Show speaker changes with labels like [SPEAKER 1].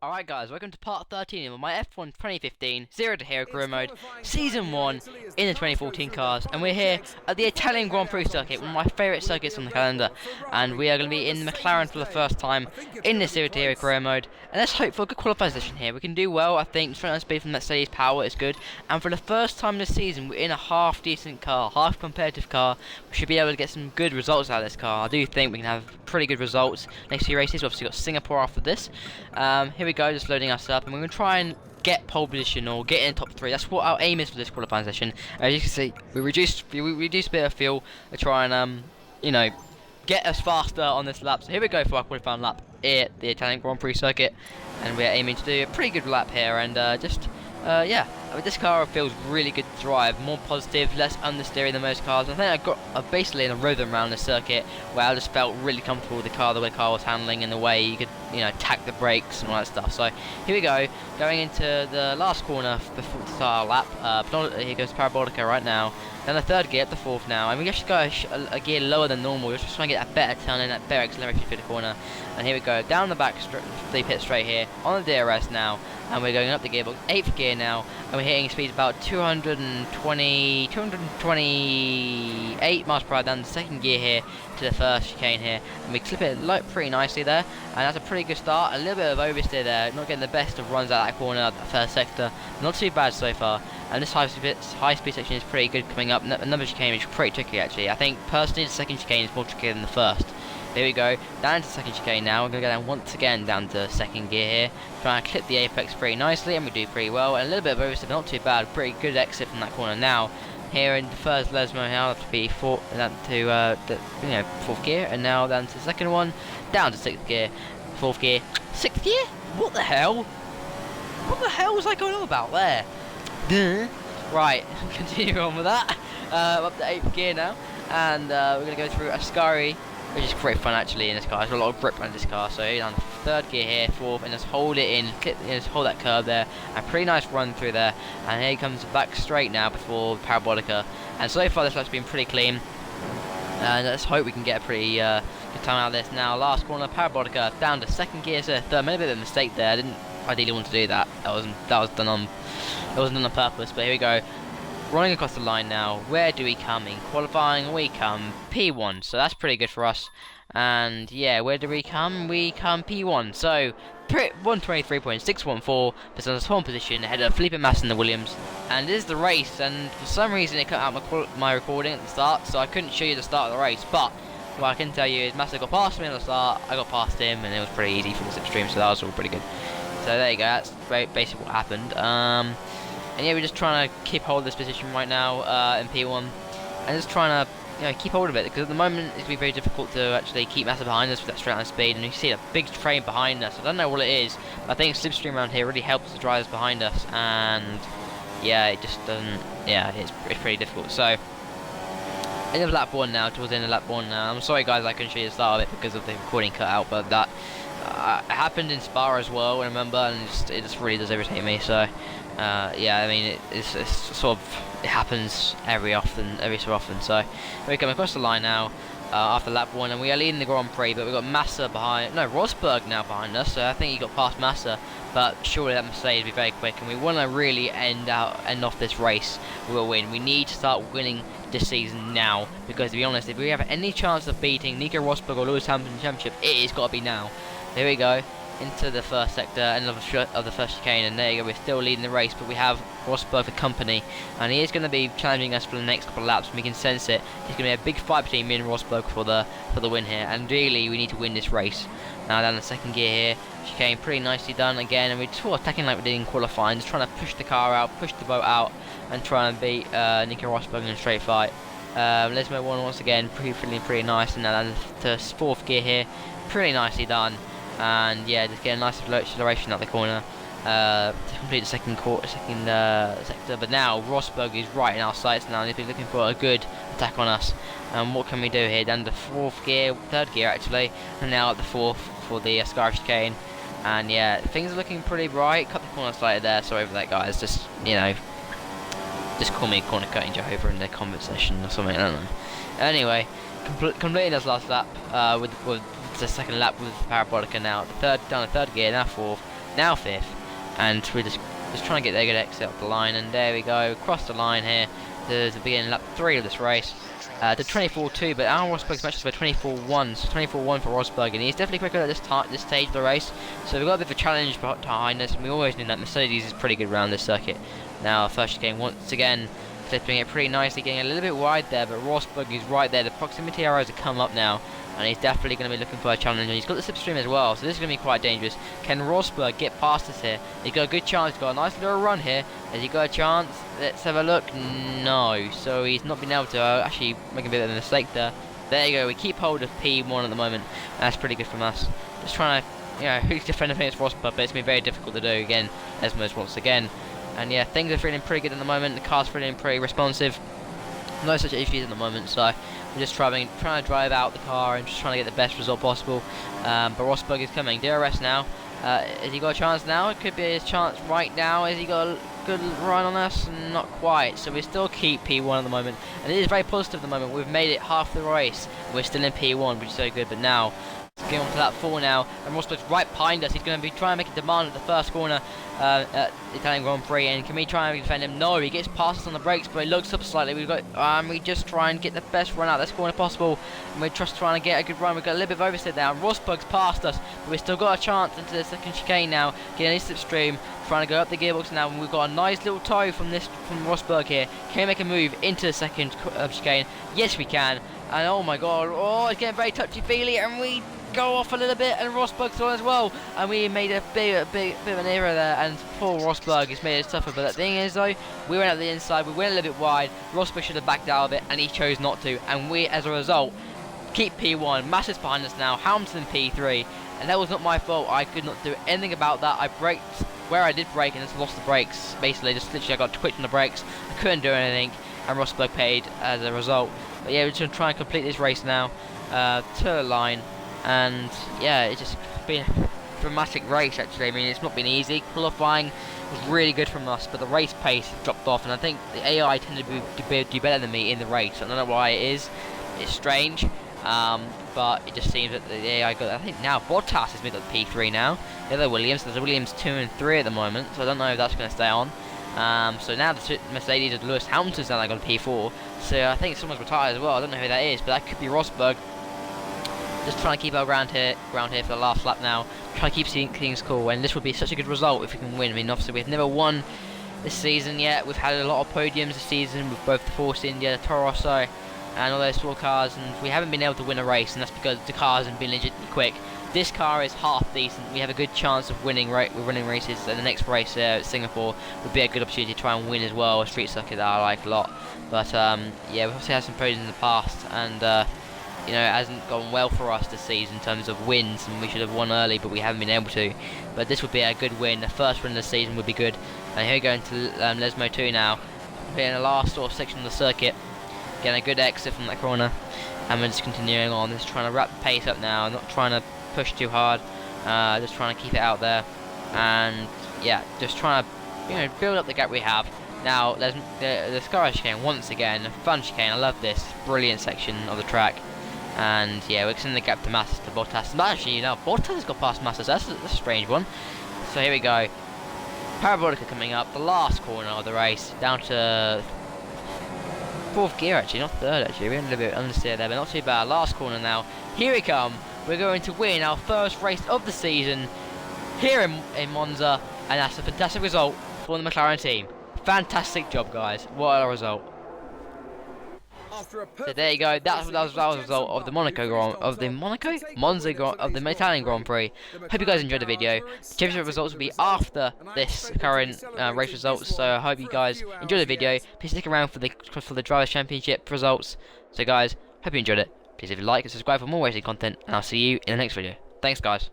[SPEAKER 1] Alright guys, welcome to part 13 of my F1 2015 Zero to Hero Career Mode Season 1 in the 2014 cars, and we're here at the Italian Grand Prix circuit, one of my favourite circuits on the calendar, and we are going to be in the McLaren for the first time in this Zero to Hero Career Mode, and let's hope for a good qualifying position here. We can do well, I think. Front end speed from Mercedes power is good, and for the first time this season we're in a half decent car, half competitive car. We should be able to get some good results out of this car. I do think we can have pretty good results next few races. We've obviously got Singapore after this. Here we go, just loading us up, and we're going to try and get pole position or get in the top 3. That's what our aim is for this qualifying session. As you can see, we reduced a bit of fuel to try and get us faster on this lap. So here we go for our qualifying lap here at the Italian Grand Prix circuit, and we're aiming to do a pretty good lap here, and yeah, I mean, this car feels really good to drive, more positive, less understeering than most cars. I think I got basically in a rhythm around the circuit where I just felt really comfortable with the car, the way the car was handling, and the way you could, attack the brakes and all that stuff. So here we go, going into the last corner before the start of our lap. Here goes Parabolica right now. Then the third gear up the fourth now, and we actually go a gear lower than normal. We're just trying to get that better turn in, that better acceleration through the corner. And here we go, down the back, the pit straight here, on the DRS now, and we're going up the gearbox, 8th gear now, and we're hitting speeds about 228 miles per hour down the second gear here to the first chicane here, and we clip it pretty nicely there, and that's a pretty good start. A little bit of oversteer there, not getting the best of runs out that corner, that first sector, not too bad so far. And this high speed section is pretty good coming up. Another chicane is pretty tricky actually. I think personally the second chicane is more tricky than the first. Here we go, down to the second chicane now. We're going to go down once again down to second gear here. Trying to clip the apex pretty nicely, and we do pretty well. And a little bit of oversteer, not too bad. Pretty good exit from that corner now. Here in the first Lesmo now, have to be down to fourth gear, and now down to the second one, down to sixth gear, fourth gear, sixth gear. What the hell? What the hell was I going on about there? Duh. Right, continue on with that. Up to 8th gear now, and we're going to go through Ascari, which is great fun actually in this car. There's a lot of grip on this car. So you're on 3rd gear here, 4th, and just hold it in, just hold that curve there. A pretty nice run through there, and here he comes back straight now before Parabolica. And so far this lap's been pretty clean, and let's hope we can get a pretty good time out of this. Now last corner, Parabolica down to 2nd gear, so 3rd. Made a bit of a mistake there. I didn't ideally want to do that. That wasn't done on purpose. But here we go, running across the line now. Where do we come in qualifying? We come P1, so that's pretty good for us. And yeah, where do we come? We come P1, so 123.614 is on the top position ahead of Felipe Massa in the Williams. And this is the race, and for some reason it cut out my recording at the start, so I couldn't show you the start of the race. But what I can tell you is Massa got past me at the start, I got past him, and it was pretty easy for the slipstream, so that was all pretty good. So there you go, that's basically what happened. And yeah, we're just trying to keep hold of this position right now in P1, and just trying to keep hold of it, because at the moment it's going to be very difficult to actually keep Massa behind us with that straight line speed. And you see a big train behind us. I don't know what it is, but I think slipstream around here really helps the drivers behind us, and yeah, it just doesn't. Yeah, it's pretty difficult. So end of lap 1 now, towards the end of lap 1 now. I'm sorry guys, I couldn't show you the start of it because of the recording cut out, but that it happened in Spa as well, I remember, and it just really does irritate me. So yeah, I mean it's sort of, it happens every so often. So we come across the line now after lap 1, and we are leading the Grand Prix, but we've got Massa behind, no, Rosberg now behind us. So I think he got past Massa, but surely that Mercedes will be very quick, and we want to really end off this race. We'll win. We need to start winning this season now, because to be honest, if we have any chance of beating Nico Rosberg or Lewis Hamilton Championship, it has got to be now. Here we go, into the first sector, end of the first chicane, and there you go, we're still leading the race, but we have Rosberg for company, and he is going to be challenging us for the next couple of laps, and we can sense it. It's going to be a big fight between me and Rosberg for the win here, and really we need to win this race. Now down the second gear here, chicane pretty nicely done again, and we're sort of attacking like we did in qualifying, just trying to push the car out, push the boat out, and try and beat Nico Rosberg in a straight fight. Lesmo won once again, pretty nice, and now down to 4th gear here, pretty nicely done. And yeah, just get a nice acceleration out the corner to complete the second sector. But now Rosberg is right in our sights now, and he's been looking for a good attack on us. And what can we do here? Down to 4th gear, 3rd gear actually, and now at the 4th for the Ascari chicane. And yeah, things are looking pretty bright. Cut the corner slightly there, sorry for that guys, just just call me corner cutting Jehovah in the comment section or something, I don't know. Anyway, completing this last lap with the second lap with Parabolica now. Down the third gear, now 4th. now 5th, and we're just trying to get a good exit up the line, and there we go, across the line here to begin lap 3 of this race. To 24.2, but our Rosberg's matches for 24.1, so 24.1 for Rosberg, and he's definitely quicker at this stage of the race, so we've got a bit of a challenge behind us, and we always knew that Mercedes is pretty good around this circuit. Now, first chicane once again, clipping it pretty nicely, getting a little bit wide there, but Rosberg is right there. The proximity arrows have come up now, and he's definitely going to be looking for a challenge, and he's got the slipstream as well, so this is going to be quite dangerous. Can Rosberg get past us here? He's got a good chance, he's got a nice little run here. Has he got a chance? Let's have a look. No, so he's not been able to actually make a bit of a mistake there. There you go, we keep hold of P1 at the moment, and that's pretty good from us. Just trying to, you know, who's defending against Rosberg, but it's been very difficult to do again, Esmos once again. And yeah, things are feeling pretty good at the moment, the car's feeling pretty responsive. No such issues at the moment, so we're just trying to drive out the car and just trying to get the best result possible. But Rosberg is coming. DRS now. Has he got a chance now? It could be his chance right now. Has he got a good run on us? Not quite. So we still keep P1 at the moment, and it is very positive at the moment. We've made it half the race. We're still in P1, which is so good. But now, let's get on to lap 4 now, and Rosberg's right behind us. He's going to be trying to make a demand at the first corner at the Italian Grand Prix, and can we try and defend him? No, he gets past us on the brakes, but he looks up slightly. We've got, we just try and get the best run out of this corner possible, and we're just trying to get a good run. We've got a little bit of oversteer now, and Rosberg's past us, but we've still got a chance into the second chicane now, getting a slipstream, trying to go up the gearbox now, and we've got a nice little toe from Rosberg here. Can we make a move into the second chicane? Yes, we can. And oh my god, oh, it's getting very touchy-feely, and we go off a little bit, and Rosberg's on as well, and we made a bit of an error there, and poor Rosberg has made it tougher. But the thing is though, we went out the inside, we went a little bit wide, Rosberg should have backed out of it, and he chose not to, and we as a result keep P1. Massa's behind us now, Hamilton P3, and that was not my fault. I could not do anything about that. I braked where I did brake and just lost the brakes, basically just literally I got twitched on the brakes, I couldn't do anything, and Rosberg paid as a result. But yeah, we're just going to try and complete this race now to the line. And yeah, it's just been a dramatic race actually. I mean, it's not been easy. Qualifying was really good from us, but the race pace dropped off, and I think the AI tended to do better than me in the race. I don't know why it is. It's strange, but it just seems that the AI got. I think now Bottas has moved up to P3 now. The other Williams, there's a Williams 2 and 3 at the moment, so I don't know if that's going to stay on. So now the Mercedes of Lewis Hamilton's now got a P4, so I think someone's retired as well. I don't know who that is, but that could be Rosberg. Just trying to keep our ground here for the last lap now. Try to keep things cool, and this would be such a good result if we can win. I mean, obviously we've never won this season yet. We've had a lot of podiums this season with both the Force India, the Toro Rosso, and all those small cars, and we haven't been able to win a race, and that's because the cars haven't been legitimately quick. This car is half decent. We have a good chance of winning races, and the next race at Singapore would be a good opportunity to try and win as well, a street circuit that I like a lot. But yeah, we've obviously had some podiums in the past, and you know, it hasn't gone well for us this season in terms of wins, and we should have won early, but we haven't been able to. But this would be a good win. The first win of the season would be good. And here we go into Lesmo 2 now. We're in the last sort of section of the circuit, getting a good exit from that corner, and we're just continuing on. Just trying to wrap the pace up now, not trying to push too hard, just trying to keep it out there, and yeah, just trying to, you know, build up the gap we have. Now there's the Sky chicane once again, a fun chicane. I love this brilliant section of the track. And yeah, we're extending the gap to Massa, to Bottas. But actually, you know, Bottas has got past Massa, so that's a strange one. So here we go. Parabolica coming up, the last corner of the race, down to 4th gear actually, not 3rd actually. We're a little bit understeer there, but not too bad. Last corner now. Here we come. We're going to win our first race of the season here in Monza, and that's a fantastic result for the McLaren team. Fantastic job, guys. What a result. So there you go. That was the result of the the Italian Grand Prix. Hope you guys enjoyed the video. The championship results will be after this current race results. So I hope you guys enjoyed the video. Please stick around for the Drivers' Championship results. So guys, hope you enjoyed it. Please leave a like and subscribe for more racing content, and I'll see you in the next video. Thanks, guys.